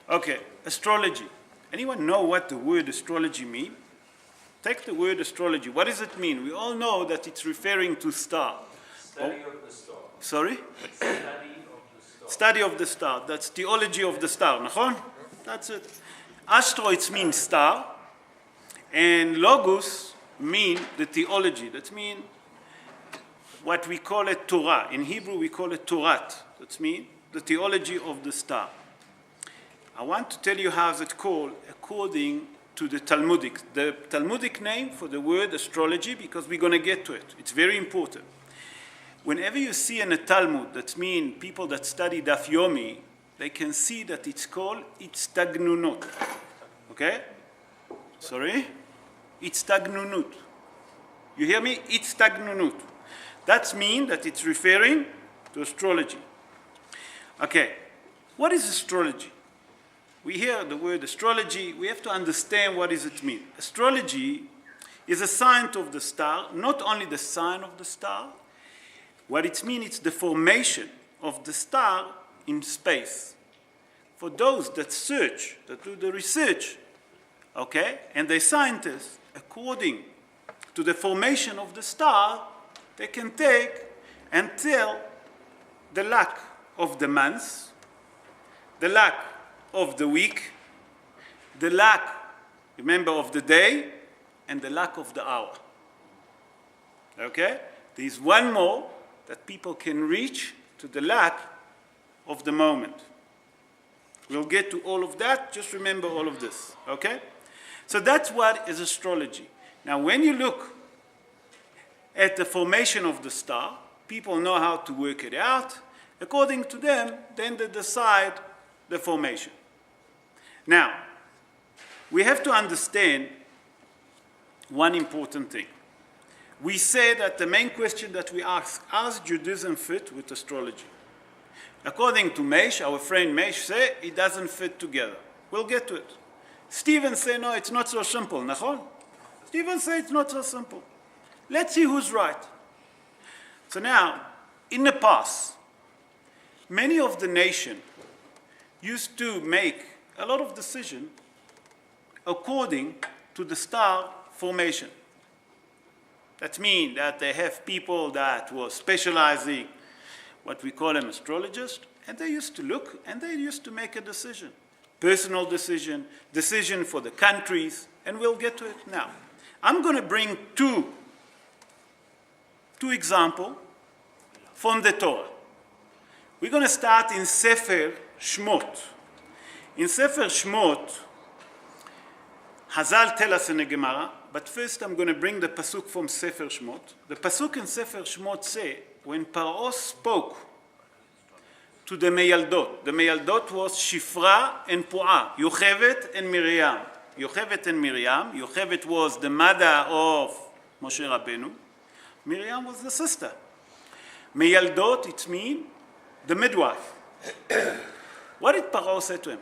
Okay, astrology. Anyone know what the word astrology means? Take the word astrology. What does it mean? We all know that it's referring to star. Study of the star. Sorry? Study of the star. Study of the star. That's theology of the star. Nachon? That's it. Astro, it means star. And logos mean the theology. That means what we call it Torah. In Hebrew, we call it Torat. That means the theology of the star. I want to tell you how it's called according to the Talmudic. The Talmudic name for the word astrology, because we're going to get to it. It's very important. Whenever you see in a Talmud, that means people that study Daf Yomi, they can see that it's called Itztagnunut. Okay? Sorry? Itztagnunut. You hear me? Itztagnunut. That means that it's referring to astrology. Okay. What is astrology? We hear the word astrology, we have to understand what does it mean. Astrology is a sign of the star, not only the sign of the star. What it means, it's the formation of the star in space. For those that search, that do the research, okay, and the scientists, according to the formation of the star, they can take and tell the luck of the months, the luck of the week, the luck, remember, of the day, and the luck of the hour. Okay? There's one more that people can reach to the luck of the moment. We'll get to all of that, just remember all of this. Okay? So that's what is astrology. Now, when you look at the formation of the star, people know how to work it out. According to them, then they decide the formation. Now, we have to understand one important thing. We say that the main question that we ask, does Judaism fit with astrology? According to Mesh, our friend Mesh say it doesn't fit together. We'll get to it. Stephen say no, it's not so simple. Nachon? Stephen say it's not so simple. Let's see who's right. So now, in the past, many of the nation used to make a lot of decisions according to the star formation. That means that they have people that were specializing, what we call them astrologists, and they used to look and they used to make a decision. Personal decision, decision for the countries, and we'll get to it now. I'm going to bring two examples from the Torah. We're going to start in Sefer Shmot. In Sefer Shmot, Hazal tell us in the Gemara, but first I'm going to bring the pasuk from Sefer Shmot. The pasuk in Sefer Shmot say, when Paro spoke to the Meyaldot was Shifra and Pu'ah, Yochevet and Miriam. Yochevet was the mother of Moshe Rabbeinu. Miriam was the sister. Meyaldot, it means the midwife. What did Paro say to him?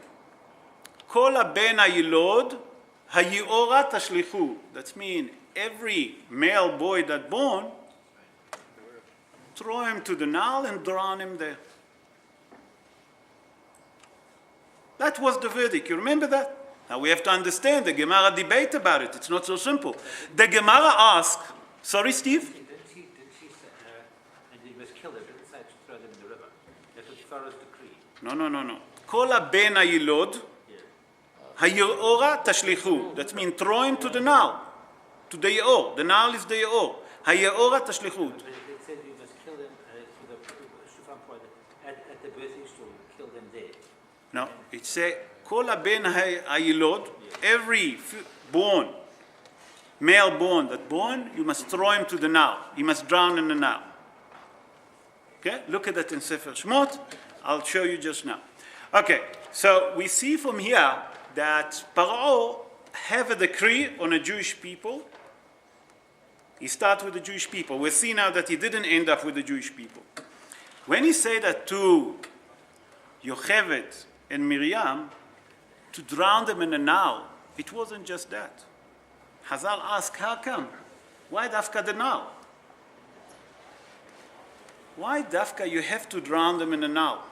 Kol ben hayilod hayiora tashlichu. That means every male boy that born, throw him to the Nile and drown him there. That was the verdict. You remember that? Now we have to understand the Gemara debate about it. It's not so simple. The Gemara asked, sorry, Steve? Did she say, and he must kill him, didn't say to throw them in the river. That was Pharaoh's decree. No. Kol ben hayilod hayiora tashlichu. That means throw him to the Nile, to the Yaor. The Nile is the Yaor. Hayiora tashlichu. But it said you must kill them for the Shufan point at the birthing stool. Kill them there. No, it says Kol ben hayilod. Every born, male born that born, you must throw him to the Nile. He must drown in the Nile. Okay, look at that in Sefer Shmot. I'll show you just now. Okay, so we see from here that Paro have a decree on the Jewish people. He started with the Jewish people. We'll see now that he didn't end up with the Jewish people. When he said that to Yochevet and Miriam, to drown them in the Nile, it wasn't just that. Hazal asked, how come? Why Dafka the Nile? Why Dafka you have to drown them in the Nile?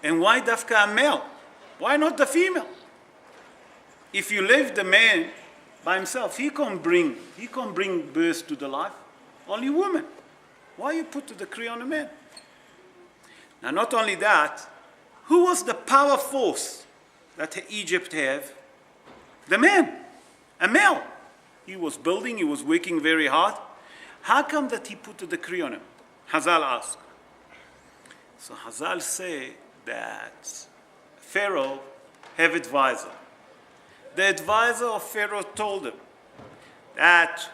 And why Dafka a male? Why not the female? If you leave the man by himself, he can't bring birth to the life. Only woman. Why you put the decree on a man? Now, not only that, who was the power force that Egypt have? The man, a male. He was building, he was working very hard. How come that he put the decree on him? Hazal asked. So Hazal say that Pharaoh have advisor. The advisor of Pharaoh told him that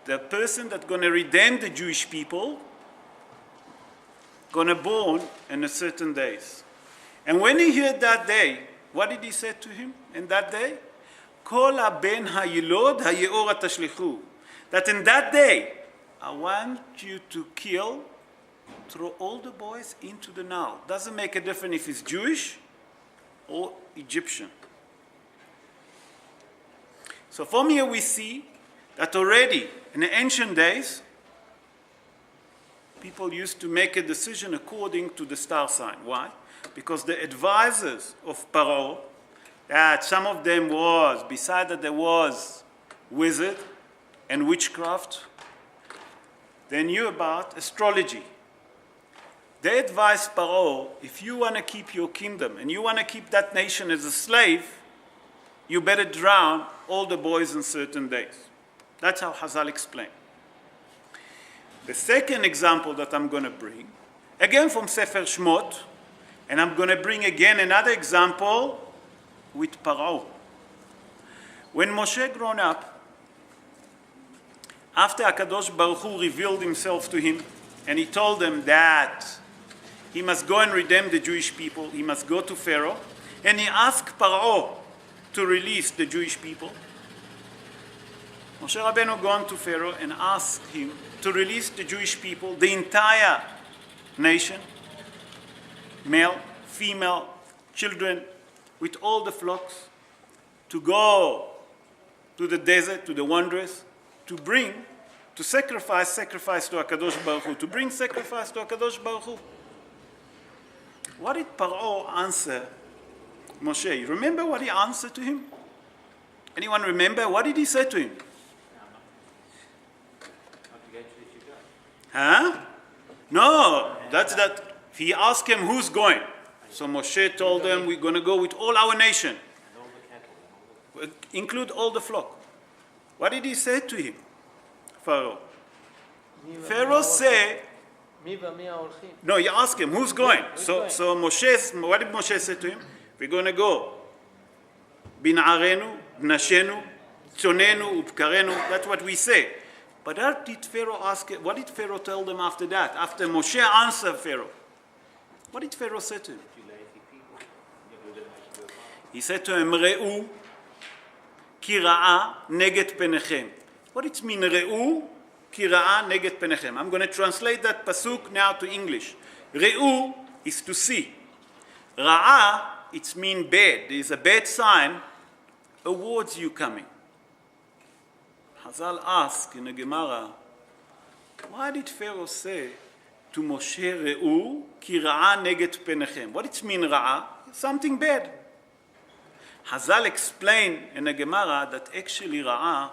the person that's going to redeem the Jewish people going to born in a certain days. And when he heard that day, what did he say to him in that day? Kol ben hayilod hayeora tashlichu. That in that day, I want you to throw all the boys into the Nile. Doesn't make a difference if he's Jewish or Egyptian. So from here we see that already in the ancient days, people used to make a decision according to the star sign. Why? Because the advisors of Paro, that some of them was, beside that there was wizard and witchcraft, they knew about astrology. They advised Paro, if you want to keep your kingdom and you want to keep that nation as a slave, you better drown all the boys in certain days. That's how Hazal explained. The second example that I'm going to bring, again from Sefer Shmot, and I'm going to bring again another example with Paro. When Moshe grown up, after HaKadosh Baruch Hu revealed himself to him, and he told him that he must go and redeem the Jewish people, he must go to Pharaoh, and he asked Paro to release the Jewish people. Moshe Rabbeinu gone to Pharaoh and asked him to release the Jewish people, the entire nation, male, female, children, with all the flocks, to go to the desert, to the wondrous, to sacrifice to HaKadosh Baruch Hu, to bring sacrifice to HaKadosh Baruch Hu. What did Paro answer Moshe? You remember what he answered to him? Anyone remember? What did he say to him? Huh? No, that's that. He asked him who's going. So Moshe told them, we're going to go with all our nation. Include all the flock. What did he say to him? Pharaoh. Pharaoh said, no, you ask him, who's going? So Moshe, what did Moshe say to him? We're going to go. Bin'arenu, Bnashenu, Tzonenu, Upkarenu. That's what we say. But what did Pharaoh ask? What did Pharaoh tell them after that? After Moshe answered Pharaoh, what did Pharaoh say to him? He said to him, Re'u ki ra'a neget penechem. What does it mean, Re'u ki ra'a neget penechem? I'm going to translate that pasuk now to English. Re'u is to see. Ra'a, it means bad. There is a bad sign towards you coming. Hazal asked in the Gemara, why did Pharaoh say to Moshe, Re'u ki ra'a neget penechem? What does it mean, ra'a? Something bad. Hazal explained in the Gemara that actually ra'a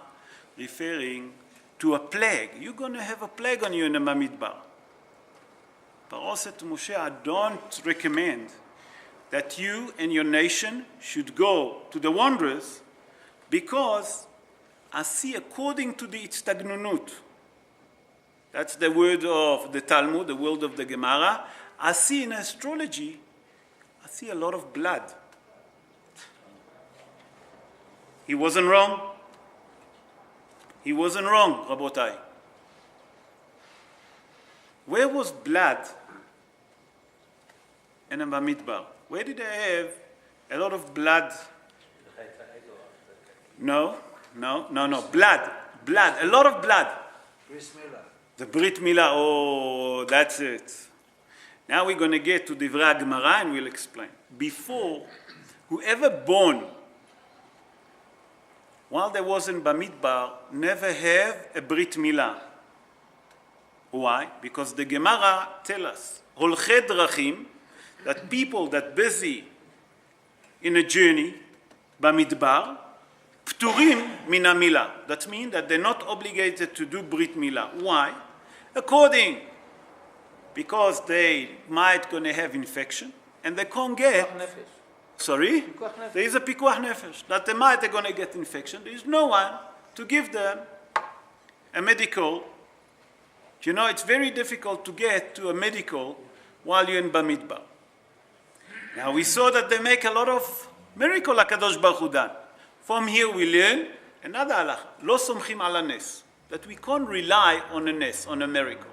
referring to a plague. You're going to have a plague on you in the Bamidbar. Paro said to Moshe, I don't recommend that you and your nation should go to the wondrous, because I see according to the Itztagnunut, that's the word of the Talmud, the word of the Gemara, I see in astrology, I see a lot of blood. He wasn't wrong. He wasn't wrong, Rabotai. Where was blood in a Bamidbar? Where did they have a lot of blood? No. Blood, a lot of blood. The Brit Milah, oh, that's it. Now we're going to get to Divrei Gemara and we'll explain. Before, whoever born while there was in Bamidbar never have a Brit Milah. Why? Because the Gemara tell us, Holchei Drachim, that people that busy in a journey, במדבר, פטורים מן המילה. That means that they're not obligated to do Brit Milah. Why? Because they might gonna have infection and they can't get. Sorry? There is a pikuach nefesh. That they might are gonna get infection. There is no one to give them a medical. You know, it's very difficult to get to a medical while you're in Bamidbar. Now we saw that they make a lot of miracle HaKadosh Baruch Hu done. From here we learn another halacha, lo somchim ala nes, that we can't rely on a nes, on a miracle.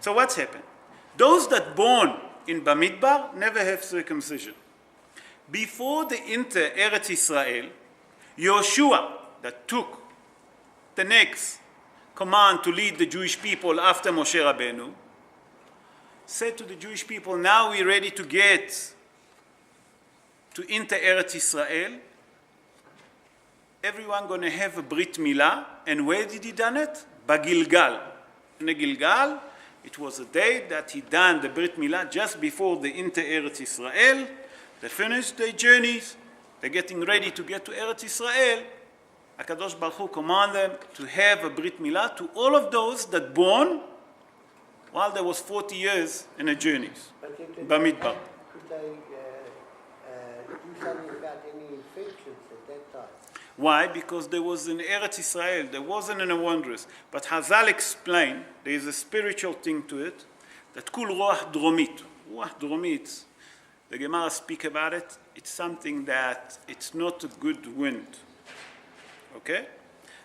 So what's happened? Those that born in Bamidbar never have circumcision. Before they enter Eretz Israel, Yoshua, that took the next command to lead the Jewish people after Moshe Rabbeinu, said to the Jewish people, now we're ready to enter Eretz Israel. Everyone going to have a Brit Milah. And where did he done it? Bagilgal. In the Gilgal, it was a day that he done the Brit Milah just before they enter Eretz Israel. They finished their journeys. They're getting ready to get to Eretz Israel. HaKadosh Baruch Hu command them to have a Brit Milah to all of those that born while there was 40 years in the journeys. Bamidbar. Could they do something about any infections at that time? Why? Because there was in Eretz Israel, there wasn't in a wondrous. But Hazal explained, there is a spiritual thing to it, that kul ruach dromit. Ruach dromit, the Gemara speak about it, it's something that it's not a good wind. Okay?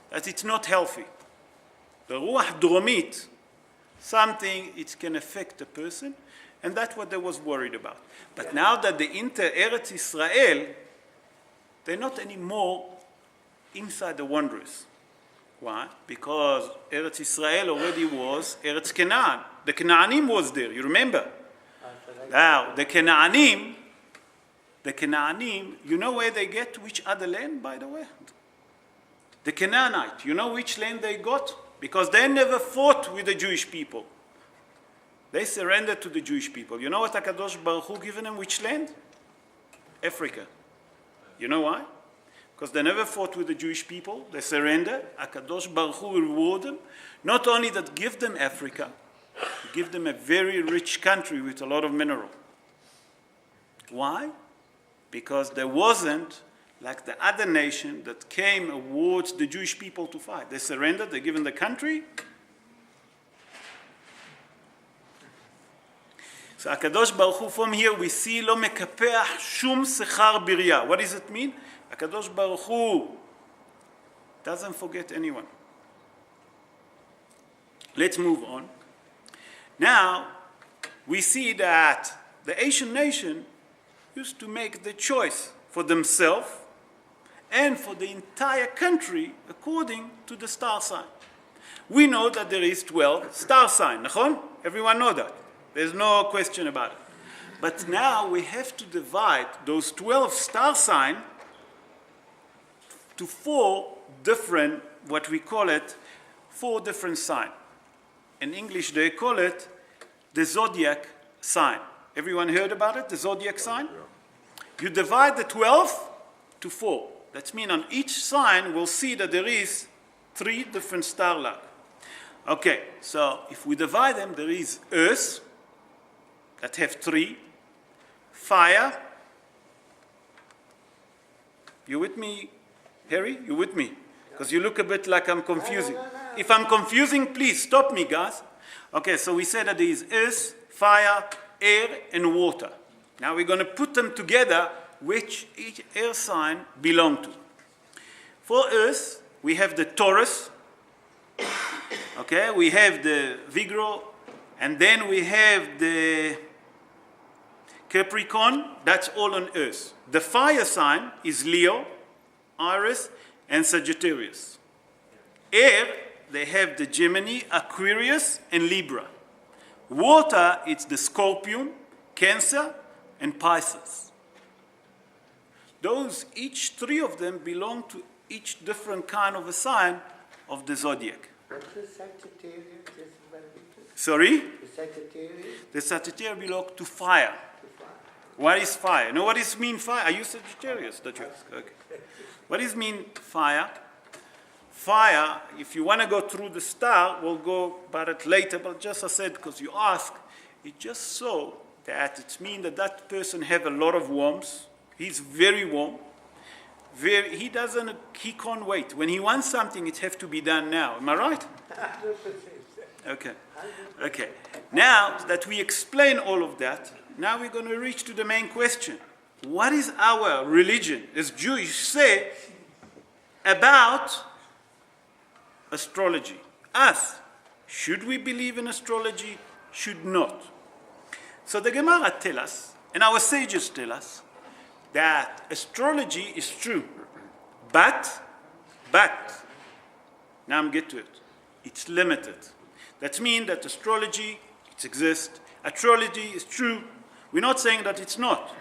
That it's not healthy. The ruach dromit, something it can affect a person, and that's what they was worried about. But now that they enter Eretz Israel, they're not anymore inside the wondrous. Why? Because Eretz Israel already was Eretz Canaan. The Canaanim was there, you remember? Now, the Canaanim, you know where they get which other land, by the way? The Canaanite, you know which land they got? Because they never fought with the Jewish people. They surrendered to the Jewish people. You know what HaKadosh Baruch Hu given them which land? Africa. You know why? Because they never fought with the Jewish people. They surrendered. HaKadosh Baruch Hu will reward them. Not only that give them Africa, give them a very rich country with a lot of mineral. Why? Because there wasn't like the other nation that came towards the Jewish people to fight. They surrendered, they're given the country. So HaKadosh Baruch Hu, from here we see lo mekapeach shum sechar birya. What does it mean? HaKadosh Baruch Hu doesn't forget anyone. Let's move on. Now, we see that the Asian nation used to make the choice for themselves and for the entire country according to the star sign. We know that there is 12 star signs, nachon? Everyone know that. There's no question about it. But now we have to divide those 12 star signs to 4 different, what we call it, 4 different signs. In English, they call it the zodiac sign. Everyone heard about it, the zodiac sign? Yeah. You divide the 12 to 4. That means on each sign, we'll see that there is 3 different star luck. Okay, so if we divide them, there is Earth, that have 3, fire. You with me, Harry? You with me? Because you look a bit like I'm confusing. If I'm confusing, please stop me, guys. Okay, so we said that there is earth, fire, air, and water. Now we're going to put them together, which each air sign belong to. For earth, we have the Taurus. Okay, we have the Virgo, and then we have the Capricorn. That's all on earth. The fire sign is Leo, Aries, and Sagittarius. Air, they have the Gemini, Aquarius, and Libra. Water, it's the Scorpion, Cancer, and Pisces. Those, each 3 of them belong to each different kind of a sign of the zodiac. What's the Sagittarius? Sorry? The Sagittarius? The Sagittarius belong to fire. What is fire? Know what is mean fire? Are you Sagittarius? That you ask? Okay. What is mean fire? Fire, if you want to go through the star, we'll go about it later, but just I said, because you asked, it just so that it means that that person have a lot of warmth. He's very warm. He can't wait. When he wants something, it has to be done now. Am I right? 100%. Okay. Okay. Now that we explain all of that, now we're going to reach to the main question. What is our religion, as Jews say, about astrology? Us. Should we believe in astrology? Should not. So the Gemara tell us, and our sages tell us, that astrology is true. But, now I'm get to it. It's limited. That means that astrology, it exists. Astrology is true. We're not saying that it's not.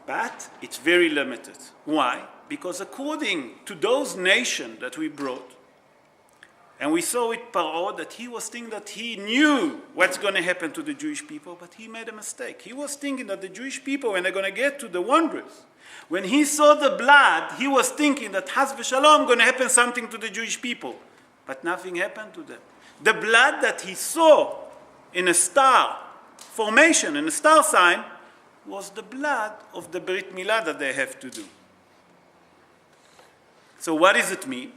But it's very limited. Why? Because according to those nations that we brought, and we saw with Paro that he was thinking that he knew what's going to happen to the Jewish people, but he made a mistake. He was thinking that the Jewish people, when they're going to get to the wonders, when he saw the blood, he was thinking that Haz v'Shalom going to happen something to the Jewish people. But nothing happened to them. The blood that he saw in a star formation, in a star sign, was the blood of the Brit Milah that they have to do. So what does it mean?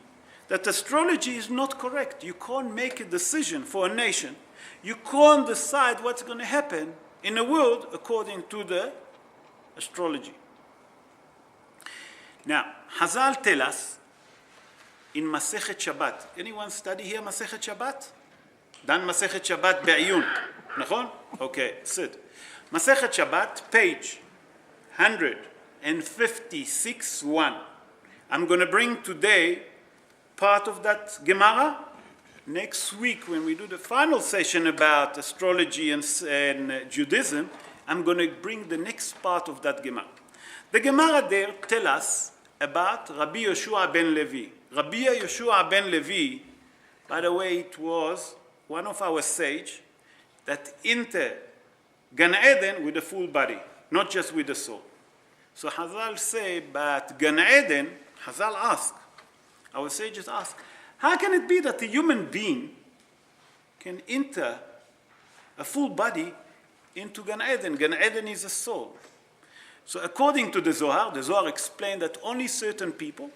That astrology is not correct. You can't make a decision for a nation. You can't decide what's going to happen in the world according to the astrology. Now, Hazal tell us in Masechet Shabbat. Anyone study here Masechet Shabbat? Done Masechet Shabbat be'ayun. נכון? Okay, sit. Masechet Shabbat, page 156-1. I'm going to bring today part of that Gemara. Next week, when we do the final session about astrology and Judaism, I'm going to bring the next part of that Gemara. The Gemara there tell us about Rabbi Yoshua ben Levi. Rabbi Yoshua ben Levi, by the way, it was one of our sage that entered Gan Eden with a full body, not just with the soul. So Hazal say, but Gan Eden, Hazal ask, our sages ask, how can it be that a human being can enter a full body into Gan Eden? Gan Eden is a soul. So according to the Zohar explained that only certain people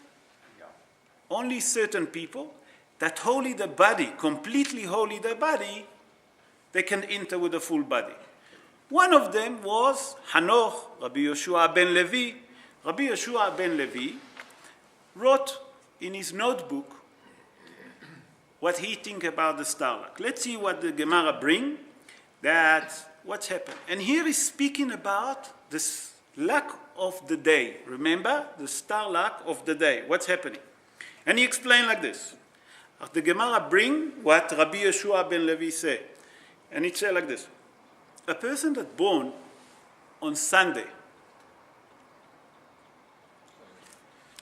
that holy the body, completely holy the body, they can enter with a full body. One of them was Hanoch, Rabbi Yoshua ben Levi. Rabbi Yoshua ben Levi wrote in his notebook what he think about the starlight. Let's see what the Gemara bring, that what's happened. And here he's speaking about this luck of the day. Remember, the star luck of the day. What's happening? And he explained like this. The Gemara bring what Rabbi Yoshua ben Levi say. And it say like this. A person that born on Sunday,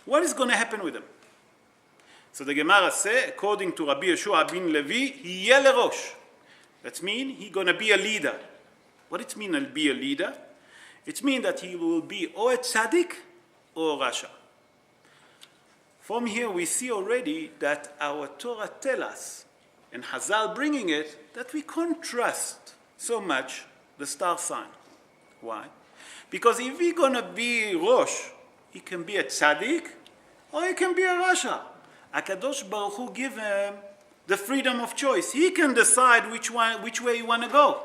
what is going to happen with him? So the Gemara say, according to Rabbi Yoshua ben Levi, he yeh lerosh. That means he's going to be a leader. What it mean to be a leader? It means that he will be or a tzaddik or a rasha. From here we see already that our Torah tell us, and Hazal bringing it, that we can't trust so much the star sign. Why? Because if he's going to be Rosh, he can be a tzaddik or he can be a rasha. HaKadosh Baruch Hu give him the freedom of choice. He can decide which way he want to go.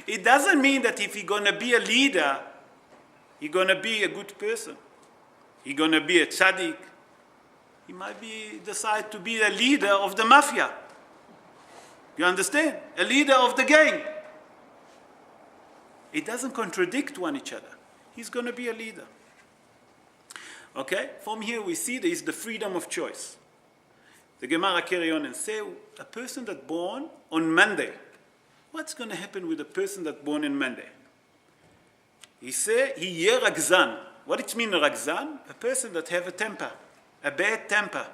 It doesn't mean that if he's going to be a leader, he's going to be a good person. He's going to be a tzaddik. He might decide to be a leader of the mafia. You understand? A leader of the gang. It doesn't contradict one each other. He's going to be a leader. Okay? From here we see there is the freedom of choice. The Gemara carry on and say, a person that born on Monday, what's going to happen with a person that born on Monday? He say, he yeh ragzan. What it mean ragzan? A person that have a temper, a bad temper.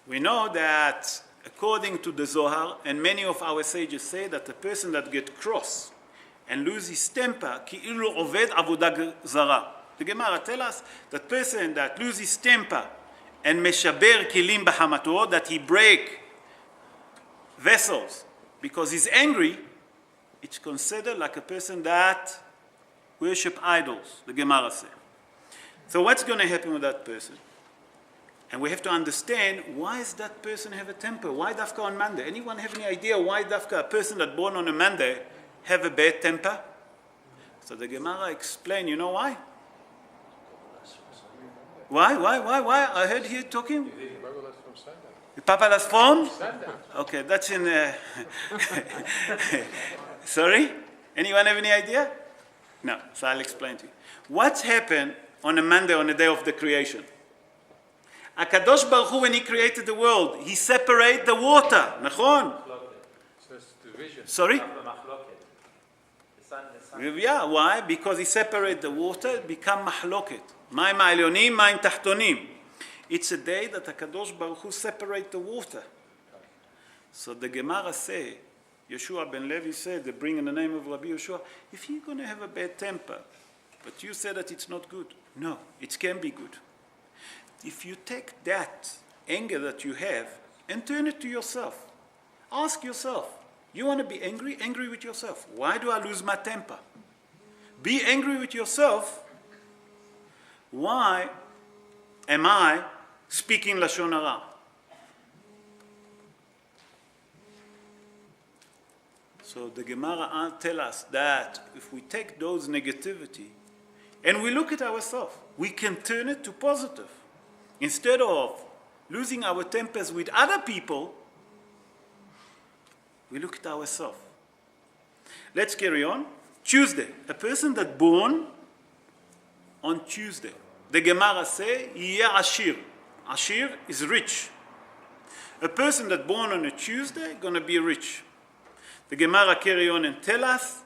We know that according to the Zohar, and many of our sages say that a person that get cross and lose his temper, כאילו עובד עבודה זרה. The Gemara tell us that person that loses his temper and משבר כלים בחמתו, that he break vessels because he's angry, it's considered like a person that worship idols, the Gemara says. So what's going to happen with that person? And we have to understand, why does that person have a temper? Why dafka on Monday? Anyone have any idea why dafka a person that born on a Monday have a bad temper? So the Gemara explain, you know why? Why? I heard you talking. The Papalas from? Okay, that's in... Sorry? Anyone have any idea? No, so I'll explain to you. What's happened on a Monday, on the day of the creation? HaKadosh Baruch Hu, when he created the world, he separated the water. Nachon? Sorry? Yeah, why? Because he separated the water, it become mahloket. Mayim ha'elyonim, mayim tahtonim. It's a day that HaKadosh Baruch Hu separate the water. So the Gemara say, Yeshua ben Levi said, they bring in the name of Rabbi Yeshua, if you're going to have a bad temper, but you say that it's not good. No, it can be good. If you take that anger that you have and turn it to yourself, ask yourself, you want to be angry? Angry with yourself. Why do I lose my temper? Be angry with yourself. Why am I speaking Lashon Hara? So the Gemara tell us that if we take those negativity and we look at ourselves, we can turn it to positive. Instead of losing our tempers with other people, we look at ourselves. Let's carry on. Tuesday, a person that born on Tuesday. The Gemara say, Yeh Ashir. Ashir is rich. A person that born on a Tuesday gonna be rich. The Gemara carry on and tell us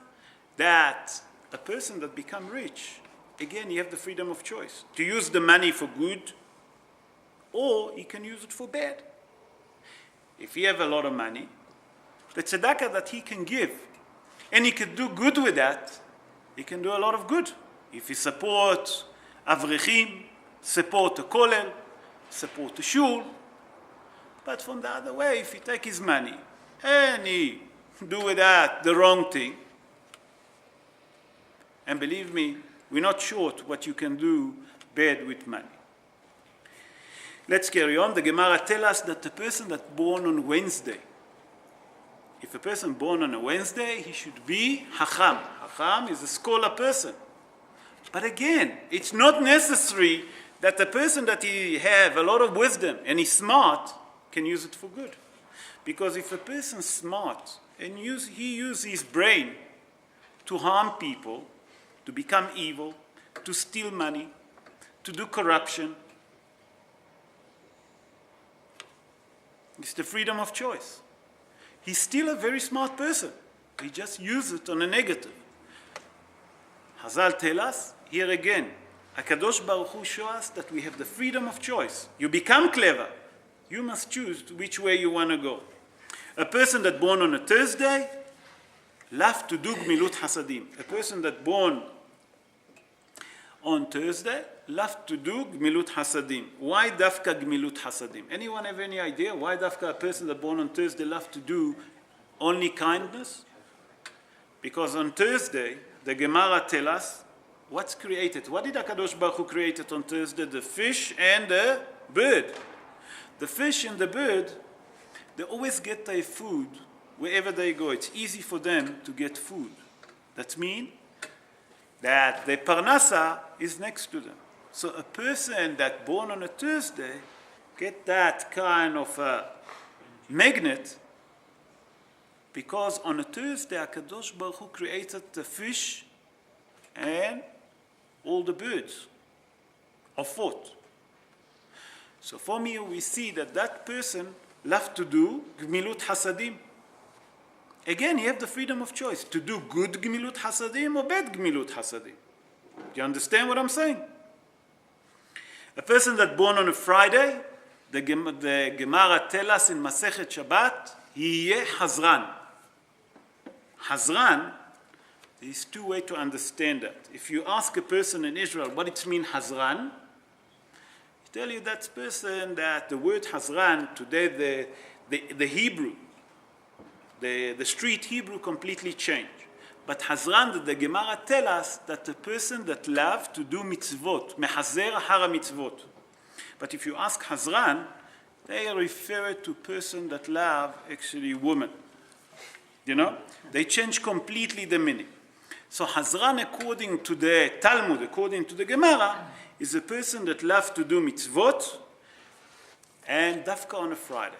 that a person that become rich, again, you have the freedom of choice to use the money for good, or he can use it for bad. If he have a lot of money, the tzedakah that he can give, and he can do good with that, he can do a lot of good. If he support avrechim, support the kollel, support the shul. But from the other way, if he take his money and he do with that the wrong thing, and believe me, we're not short what you can do bad with money. Let's carry on. The Gemara tell us that the person that born on Wednesday, if a person born on a Wednesday, he should be Hacham. Hacham is a scholar person. But again, it's not necessary that the person that he have a lot of wisdom and he's smart can use it for good. Because if a person's smart and he uses his brain to harm people, to become evil, to steal money, to do corruption, it's the freedom of choice. He's still a very smart person. He just uses it on a negative. Hazal tell us, here again, HaKadosh Baruch Hu show us that we have the freedom of choice. You become clever. You must choose which way you want to go. A person that born on a Thursday, love to do gmilut hasadim. A person that born on Thursday, love to do gmilut hasadim. Why dafka gmilut hasadim? Anyone have any idea why dafka a person that born on Thursday love to do only kindness? Because on Thursday, the Gemara tell us what's created. What did HaKadosh Baruch Hu created on Thursday? The fish and the bird. The fish and the bird, they always get their food wherever they go. It's easy for them to get food. That means that the parnasa is next to them. So a person that born on a Thursday get that kind of a magnet, because on a Thursday HaKadosh Baruch Hu created the fish and all the birds of food. So from here we see that that person loves to do gmilut hasadim. Again, you have the freedom of choice to do good gmilut hasadim or bad gmilut hasadim. Do you understand what I'm saying? A person that born on a Friday, the Gemara tell us in Masechet Shabbat, Yeh Hazran. Hazran There's two ways to understand that. If you ask a person in Israel what it means Hazran, he tell you that person that the word Hazran, today the Hebrew, the street Hebrew completely changed. But Hazran, the Gemara tell us that the person that loves to do mitzvot, mehazer hara mitzvot. But if you ask Hazran, they refer to person that love actually woman. You know? They change completely the meaning. So Hazran, according to the Talmud, according to the Gemara, is a person that loves to do mitzvot and dafka on a Friday.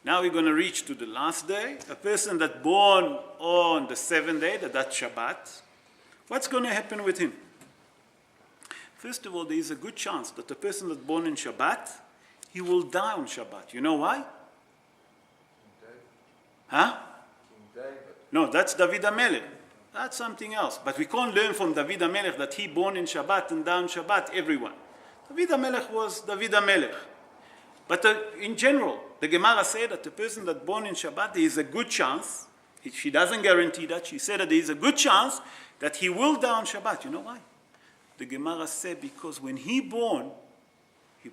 Now we're going to reach to the last day. A person that born on the 7th day, that's Shabbat. What's going to happen with him? First of all, there is a good chance that the person that's born in Shabbat, he will die on Shabbat. You know why? Huh? No, that's David HaMelech. That's something else. But we can't learn from David HaMelech that he born in Shabbat and died on Shabbat, everyone. David HaMelech was David HaMelech. But in general, the Gemara said that the person that born in Shabbat, there is a good chance, she doesn't guarantee that, she said that there is a good chance that he will die on Shabbat. You know why? The Gemara said because when he born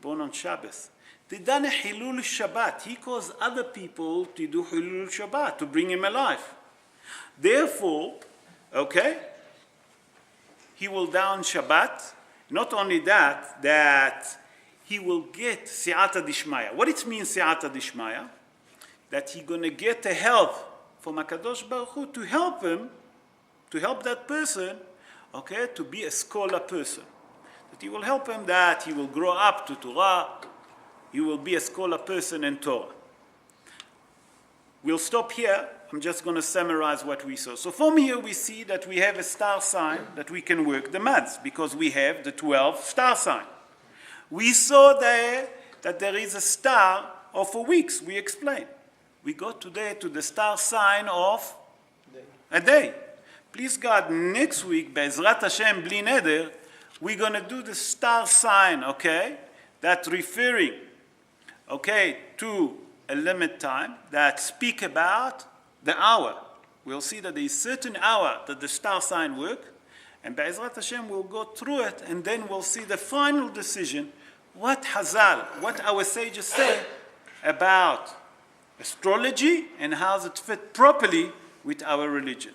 on Shabbos. They done a Hilul Shabbat. He caused other people to do Hilul Shabbat, to bring him alive. Therefore, okay, he will die on Shabbat. Not only that, that he will get Si'ata Dishmaya. What it means, Si'ata Dishmaya? That he's going to get a help from HaKadosh Baruch Hu to help him, to help that person, okay, to be a scholar person. That he will help him, that he will grow up to Torah, he will be a scholar person in Torah. We'll stop here. I'm just going to summarize what we saw. So from here we see that we have a star sign that we can work the maths because we have the 12 star sign. We saw there that there is a star of weeks. We explained. We got today to the star sign of a day. Please God, next week, Be'ezrat Hashem, Bli Neder, we're going to do the star sign, okay, that referring, okay, to a limit time that speak about the hour. We'll see that there is certain hour that the star sign work, and Be'ezrat Hashem will go through it, and then we'll see the final decision, what Hazal, what our sages say about astrology, and how it fit properly with our religion.